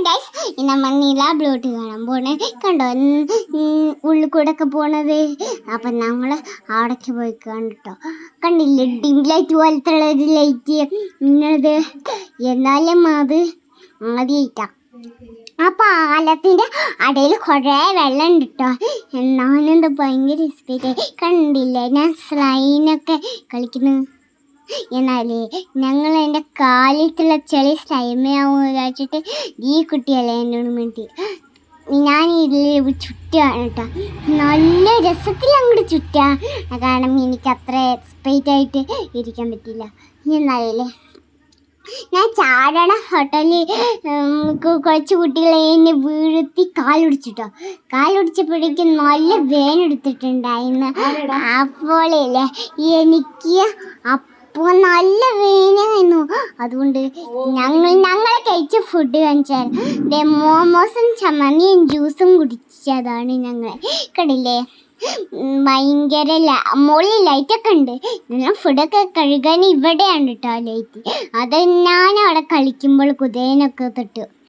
Guys നമ്മൾ നീല bloat കാണാൻ പോണേ കണ്ടോ ഉള്ളിൽ കൂടെ ഒക്കെ പോണത്. അപ്പം ഞങ്ങൾ അവിടേക്ക് പോയി കണ്ടിട്ടോ. കണ്ടില്ലേ ഡിം ലൈറ്റ് പോലത്തെ ഒരു ലൈറ്റ് ഇന്നത്. എന്നാലും അത് ആദ്യമായിട്ടാ. ആ പാലത്തിൻ്റെ അടയിൽ കുറേ വെള്ളം ഉണ്ട് കേട്ടോ. ഞാനെന്താ ഭയങ്കര സ്പീഡ് കണ്ടില്ലേ ഞാൻ സ്ലൈനൊക്കെ കളിക്കുന്നു. എന്നാലേ ഞങ്ങൾ എൻ്റെ കാലിലുള്ള ചെളി സ്ലൈമയാവും വിചാരിച്ചിട്ട് ഈ കുട്ടിയല്ലേ എന്നോട് വേണ്ടി ഞാൻ ഇതിൽ ചുറ്റുകയാണ് കേട്ടോ. നല്ല രസത്തിൽ അങ്ങോട്ട് ചുറ്റുക. കാരണം എനിക്ക് അത്ര സ്പീഡായിട്ട് ഇരിക്കാൻ പറ്റില്ല. എന്നാലേ ഞാൻ ചാടണ ഹോട്ടലിൽ കുറച്ച് കുട്ടികളെ എന്നെ വീഴ്ത്തി കാലൊടിച്ചിട്ടോ. കാലൊടിച്ചപ്പോഴേക്കും നല്ല വേനെടുത്തിട്ടുണ്ടായിരുന്നു. അപ്പോഴേ എനിക്ക് അപ്പോൾ നല്ല വേനായിരുന്നു. അതുകൊണ്ട് ഞങ്ങളെ കഴിച്ച ഫുഡ് കാണിച്ചാൽ മോമോസും ചമ്മന്തിയും ജ്യൂസും കുടിച്ചതാണ് ഞങ്ങൾ. കണ്ടില്ലേ ഭയങ്കര മുകളിൽ ലൈറ്റൊക്കെ ഉണ്ട്. ഞാൻ ഫുഡൊക്കെ കഴുകാൻ ഇവിടെയാണ് കേട്ടോ ലൈറ്റ്. അത് ഞാൻ അവിടെ കളിക്കുമ്പോൾ കുതിരനൊക്കെ തൊട്ടു.